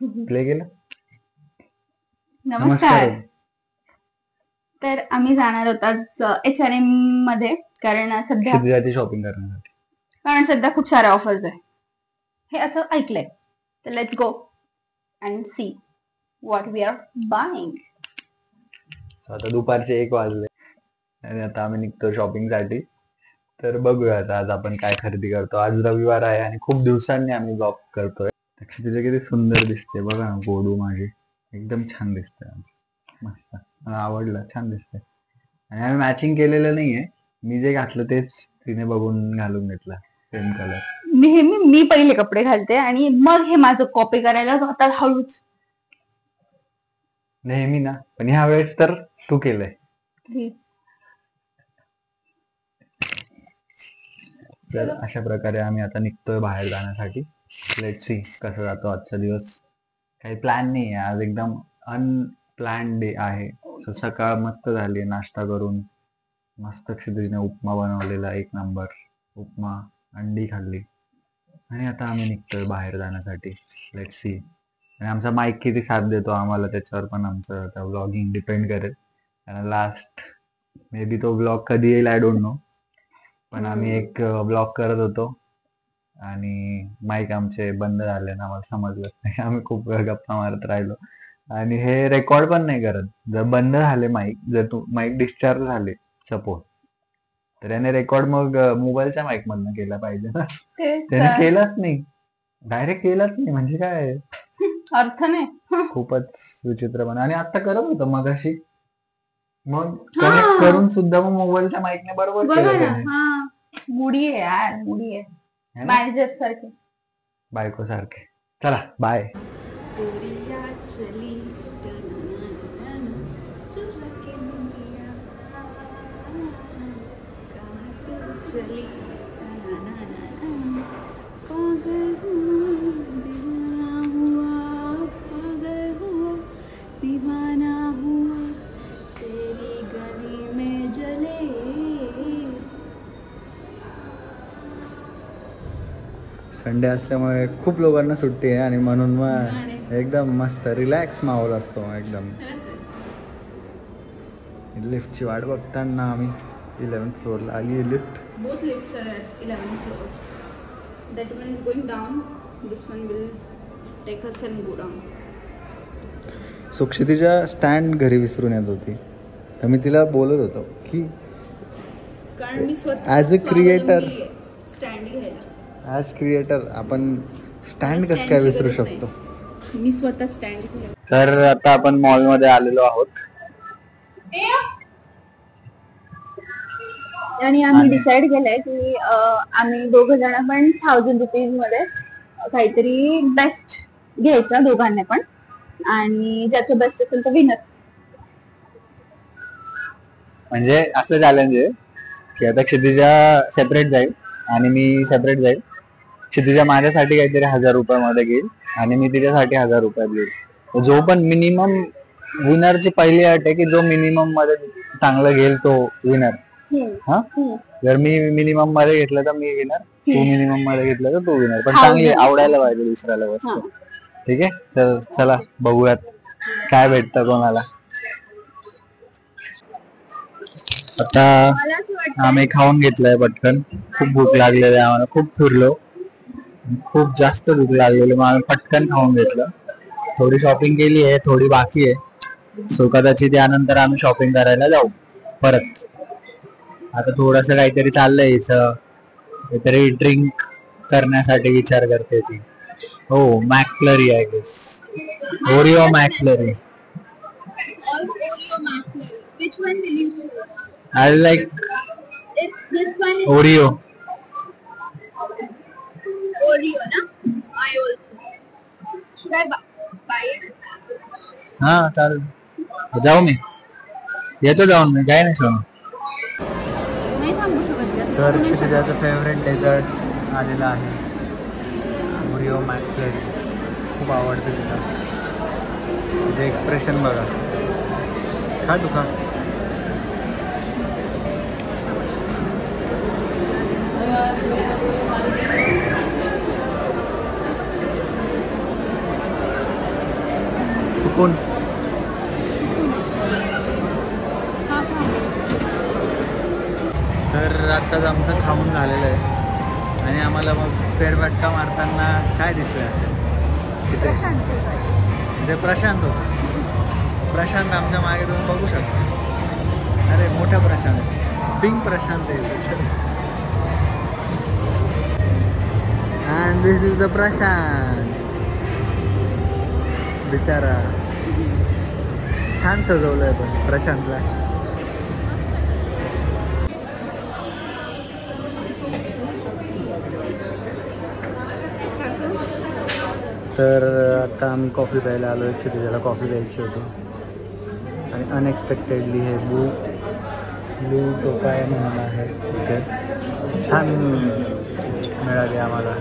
Play केलं. नमस्कार. तर आम्ही जाणार होतात H&M मध्ये कारण क्षितिजाची शॉपिंग करण्यासाठी. सध्या खूप साऱ्या ऑफर्स आहे हे असं ऐकलंय. तर let's go and see what we are buying. आता दुपारचे 1 वाजले आणि आता आम्ही निघतो शॉपिंग साठी. तर बघूया आज आपण काय खरेदी करतो. आज रविवार आहे आणि खूप दिवसांनी आम्ही ब्लॉग करतोय. क्षितिजा किती सुंदर दिसते बघा ना, गोडू माझी एकदम छान दिसते. मस्त, मला आवडलं, छान दिसते. आणि आम्ही मॅचिंग केलेलं नाहीये, मी जे घातलं तेच तिने बघून घालून घेतलं, सेम कलर. नेहमी मी पहिले कपडे घालते आणि मग हे माझं कॉपी करायला जातात हळूच. नेहमी ना, पण ह्या वेळेस तर तू केलंय. तर अशा प्रकारे आम्ही आता निघतोय बाहेर जाण्यासाठी. लेट्स सी कसं जातो आजचा दिवस. काही प्लॅन नाही आहे आज, एकदम अनप्लॅन डे आहे. सकाळ मस्त झाली, नाश्ता करून मस्त क्षितिजने उपमा बनवलेला, 1 नंबर उपमा, अंडी खाल्ली आणि आता आम्ही निघतोय बाहेर जाण्यासाठी. Let's see. आणि आमचा माईक किती साथ देतो आम्हाला त्याच्यावर पण आमचं व्लॉगिंग डिपेंड करेल. कारण लास्ट मे बी तो व्लॉग कधी येईल आय डोंट नो, पण आम्ही एक व्लॉग करत होतो आणि माईक आमचे बंद झाले ना, आम्हाला समजलं नाही. आम्ही खूप वेळ गप्पा मारत राहिलो आणि हे रेकॉर्ड पण नाही करत. जर बंद झाले माईक, जर तू माईक डिस्चार्ज झाले सपोज, तर याने रेकॉर्ड मग मोबाईलच्या माईक मधनं केला पाहिजे ना. त्याने केलाच नाही, डायरेक्ट केलाच नाही, म्हणजे काय अर्थ नाही. खूपच विचित्रपणा. आणि आता करत होतं मगाशी, मग कनेक्ट करून सुद्धा मग मोबाईलच्या माईकने बरोबर केलं त्याने. मुडी आहे यार, मुडी आहे मॅनेजर सारखे, बायको सारखे. चला बाय. संडे असल्यामुळे खूप लोकांना सुट्टी आहे आणि म्हणून मग एकदम मस्त रिलॅक्स माहोल असतो एकदम. लिफ्टची वाट बघताना आम्ही 11th फ्लोअरला आली. Lift, both lifts are at 11th floor. That one is going down, this one will take us and go down. Kshitija stand घरी विसरून येत होती, तर मी तिला बोलत होतो की कारण मी स्वतः ॲज अ क्रिएटर, स्टँड घ्यायला, ॲज क्रिएटर आपण स्टँड कसं काय विसरू शकतो. मी स्वतः स्टँड घ्यायला. तर आता आपण मॉलमध्ये आलेलो आहोत आणि आम्ही डिसाइड केलंय की आम्ही 2 जण पण 1000 रुपीज मध्ये काहीतरी बेस्ट घ्यायचा दोघांना पण, आणि ज्याचं बेस्ट असेल तर विनर. म्हणजे असं चॅलेंज आहे की आता क्षितिजा सेपरेट जाईल आणि मी सेपरेट जाईल. क्षितिजा माझ्यासाठी काहीतरी 1000 रुपयामध्ये घेईल आणि मी तिच्यासाठी 1000 रुपयात घेईल. जो पण मिनिमम, विनरची पहिली अट आहे की जो मिनिमम मध्ये चांगलं घेईल तो विनर. हा, जर मी मिनिमम मध्ये घेतलं तर मी विनर, तू मिनिमम मध्ये घेतलं तर तू विनर. पण चांगली आवडायला पाहिजे दुसऱ्याला वस्तू. ठीक आहे, तर चला बघूयात काय भेटतं कोणाला. आता आम्ही खाऊन घेतलंय पटकन, खूप भूक लागलेली आहे आम्हाला, खूप फिरलो, खूप जास्त भूक लागलेली, मग आम्ही पटकन खाऊन घेतलं. थोडी शॉपिंग केली आहे, थोडी बाकी आहे. सो कदाचित यानंतर आम्ही शॉपिंग करायला जाऊ परत. आता थोडस काहीतरी चाललंय इथं, काहीतरी ड्रिंक करण्यासाठी विचार करते ती. हो, McFlurry I guess, Oreo McFlurry. Which one will you choose? I like This one is Oreo. Oreo, na? I also. Should I buy it? हा चालेल, जाऊ मी येतो, जाऊन मी काय नाही सांगू. नाही थांबू शकत. तर क्षितिजाचं फेवरेट डेझर्ट आलेलं आहे, ओरिओ मॅकफ्लरी. खूप आवडतं तिला, तिचे एक्सप्रेशन बघा. खा तू, खा. सुकून. तर आत्ताच आमचं खाऊन झालेलं आहे आणि आम्हाला मग फेरफटका मारताना काय दिसलं असेल तिथे? ते प्रशांत होता. प्रशांत आमच्या मागे तुम्ही बघू शकता. अरे मोठा प्रशांत, पिंक प्रशांत आहे. And this is the Prashant. बिचारा छान सजवलंय पण प्रशांतला. तर आता आम्ही कॉफी प्यायला आलो. ॲक्च्युली त्याला कॉफी प्यायची होती आणि अनएक्सपेक्टेडली हे ब्लू टोकाय म्हणून आहे इथे. छान मिळाली आम्हाला.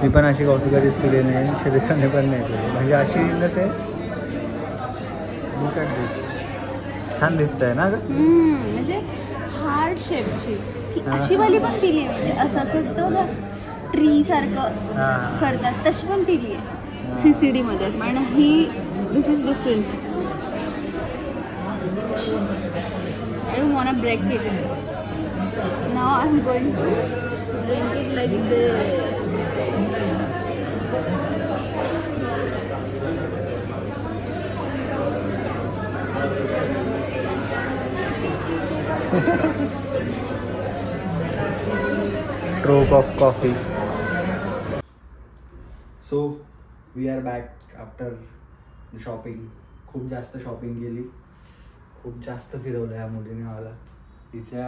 मी पण अशी कॉफी कधीच पिली नाही, शरीराने पण नाही पिली. म्हणजे अशी in the sense look at this. छान दिसत आहे ना ग. म्हणजे हार्ड शेपची अशी वाली पण पिली आहे. म्हणजे असं असं असतं बघा ट्री सारखं करतात तशी पण पिली आहे CCD मध्ये. पण ही this is different. I don't want to break it. Now I am going to drink it like this. Stroke of coffee. So we are back after the shopping. खूप जास्त शॉपिंग केली, खूप जास्त फिरवलं ह्या मुलीने मला. तिच्या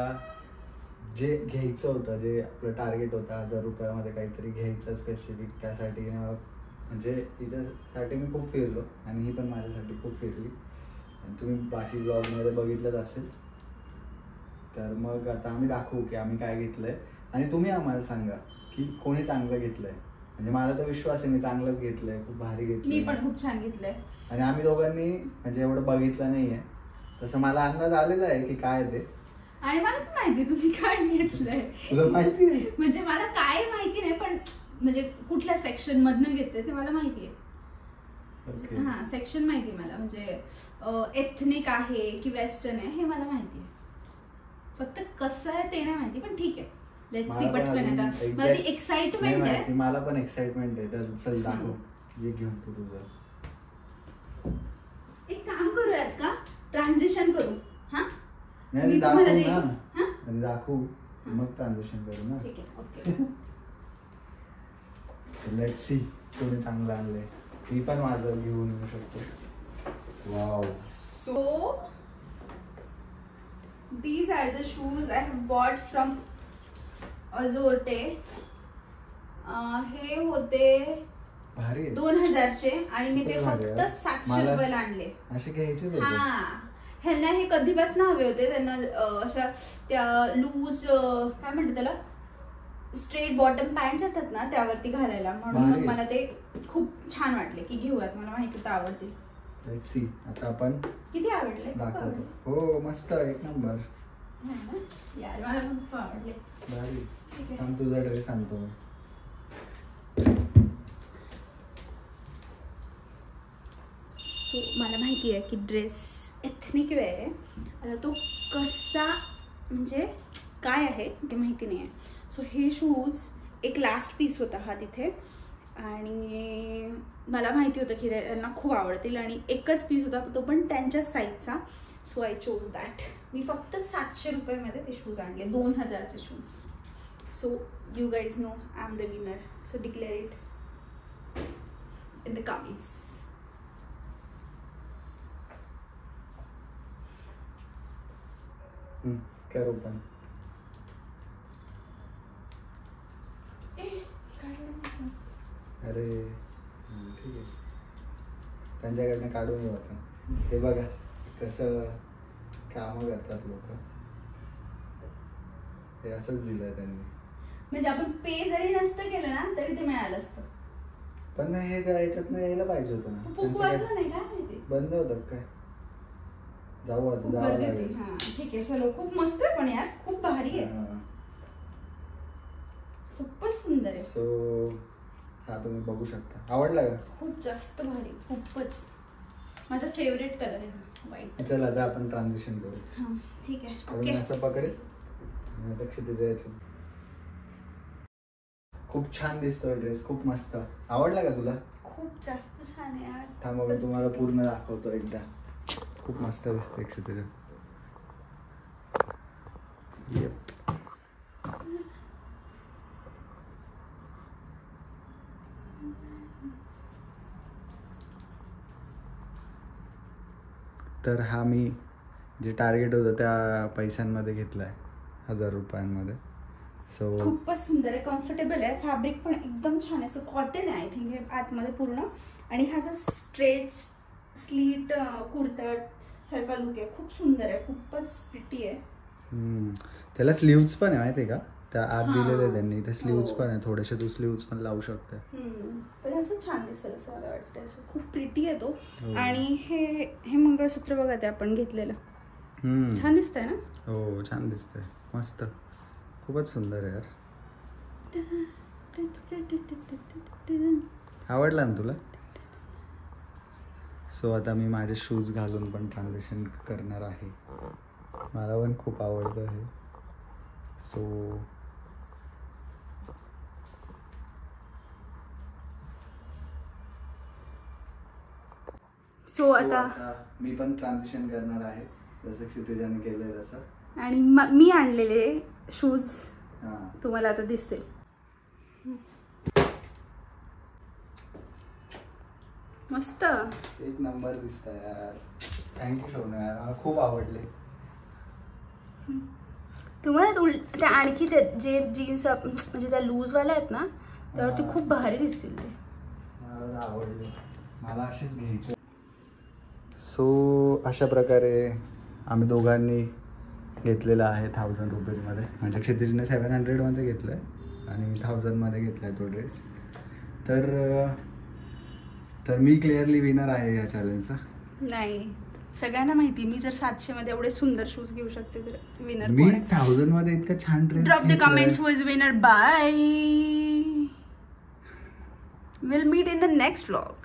जे घ्यायचं होतं, जे आपलं टार्गेट होतं 1000 रुपयामध्ये काहीतरी घ्यायचं स्पेसिफिक, त्यासाठी म्हणजे तिच्यासाठी मी खूप फिरलो आणि ही पण माझ्यासाठी खूप फिरली. आणि तुम्ही बाकी ब्लॉगमध्ये बघितलंच असेल. तर मग आता आम्ही दाखवू की आम्ही काय घेतलं आहे आणि तुम्ही आम्हाला सांगा की कोणी चांगलं घेतलं आहे. म्हणजे मला तर विश्वास आहे मी चांगलंच घेतलं आहे, खूप भारी घेतलं. मी पण खूप छान घेतलंय. आणि आम्ही दोघांनी म्हणजे एवढं बघितलं नाही आहे, तसं मला अंदाज आलेला आहे की काय ते. आणि मला पण माहिती तुम्ही काय घेतलंय. तुला माहिती नाही? म्हणजे मला काय माहिती नाही, पण म्हणजे कुठल्या सेक्शन मधनं घेतलंय ते मला माहिती आहे. हा सेक्शन माहिती मला. म्हणजे एथनिक आहे की वेस्टर्न आहे हे मला माहिती आहे. फक्त कसं आहे ते नाही माहिती, पण ठीक आहे. Let's see. पटकन आता मला ती एक्साइटमेंट आहे. मला पण एक्साइटमेंट आहे. तर चल दाखव जे घेऊन तू तुझं. एक काम करूयात का, ट्रान्झिशन करू. हा नाही दाखवू मग ट्रान्झिशन करू ना. ठीक आहे. ओके. लेट्स सी कोणी चांगलं आणलंय. मी पण माझं घेऊन येऊ शकतो. Wow. So these are the shoes I have bought from Azorte. हे होते भारी 2000 चे आणि मी ते भारी फक्त आहे. 700 रुपयाला आणले. असे घ्यायचेच होते. हा ह्यांना हे कधीपासून हवे होते. त्यांना अशा त्या लूज काय म्हणतात त्याला, स्ट्रेट बॉटम पॅन्ट असतात ना त्यावरती घालायला, म्हणून मग मला ते खूप छान वाटले की घेऊयात. मला माहिती होतं आवडतील. Let's see. आता आपण किती आवडले. दाखवतो. हो मस्त, एक नंबर. यार मला खूप आवडले. भारी. थांब तुझा ड्रेस आणतो मी. मला माहिती आहे की ड्रेस एथनिक वेअर आहे. आता तो कसा म्हणजे काय आहे ते माहिती नाही आहे. सो हे शूज एक लास्ट पीस होता हा तिथे आणि मला माहिती होतं की त्यांना खूप आवडतील आणि एकच पीस होता तो पण त्यांच्याच साईजचा. So I chose that. मी फक्त 700 रुपयामध्ये ते शूज आणले, 2000 चे shoes. So you guys know I am the winner. So declare it in the comments. कर ओपन. अरे ठीक आहे, त्यांच्याकडनं काढून घेऊ आपण. हे बघा कसं कामं करतात लोक. हे असंच दिलंय त्यांनी. म्हणजे आपण पे जरी नसतं केलं ना तरी ते मिळालं असतं. पण मग हे याच्यातनं यायला पाहिजे होतं ना. वाचलं नाही काय माहिती, बंद होतं काय. जाऊ आता, जावं लागेल. हा ठीक आहे चलो. खूप मस्त आहे पण यार, खूप भारी आहे, खूपच सुंदर आहे. सो हा तुम्ही बघू शकता. आवडला का? खूप जास्त भारी, खूपच. माझा फेवरेट कलर आहे हा व्हाईट. चल आता आपण ट्रान्झिशन करू. हां ठीक आहे. मी ओके असं पकडेल तुझ्या याच्यात. खूप छान दिसतोय ड्रेस, खूप मस्त. आवडला का तुला? खूप जास्त छान आहे यार. थांब मी तुम्हाला पूर्ण दाखवतो एकदा. खूप मस्त दिसते तुझ्या. तर हा मी जे टार्गेट होतं त्या पैशांमध्ये घेतलाय 1000 रुपयांमध्ये. सो खूपच सुंदर आहे, कम्फर्टेबल आहे, फॅब्रिक पण एकदम छान आहे. सो कॉटन आहे आय थिंक हे आतमध्ये पूर्ण. आणि हा जो स्ट्रेट स्लीट कुर्ता सारखा लुक आहे, खूप सुंदर आहे, खूपच प्रिटी आहे. त्याला स्लीव्स पण आहे माहिती आहे का? त्या आत हां. दिलेले त्यांनी ते स्लीव्स हो. पण आहे थोडेसे. तू स्लीव्स पण लावू शकते. पण असं छान दिसेल असं मला वाटतं. असं खूप प्रिटी आहे तो. हो. आणि हे मंगळसूत्र बघा ते आपण घेतलेलं छान दिसतंय ना? हो छान दिसतंय, मस्त, खूपच सुंदर आहे यार. आवडला ना तुला? सो आता मी माझे शूज घालून पण ट्रान्झिशन करणार आहे. मला पण खूप आवडतं हे. सो आता मी पण ट्रान्झिशन करणार आहे जसं क्षितिजाने केलंय तसं. आणि मी आणलेले शूज तुम्हाला आता दिसतील. मस्त एक नंबर दिसतंय यार. थँक्यू सोनू यार, मला खूप आवडले. तुम्हाला त्या आणखी ते जे जीन्स म्हणजे त्या लूजवाल्या आहेत ना त्यावरती खूप भारी दिसतील ते. मला आवडले, मला असेच घ्यायचे. सो अशा प्रकारे आम्ही दोघांनी घेतलेला आहे 1000 रुपीजमध्ये. म्हणजे क्षितिजने 700मध्ये घेतलं आहे आणि मी 1000मध्ये घेतला आहे तो ड्रेस. तर मी क्लिअरली विनर आहे या चॅलेंजचा. नाही, सगळ्यांना माहिती मी जर 700 मध्ये एवढे सुंदर शूज घेऊ शकते तर विनर मी 1000 मध्ये इतका छान dress. Drop the comments who is winner. Bye, will meet in the next vlog.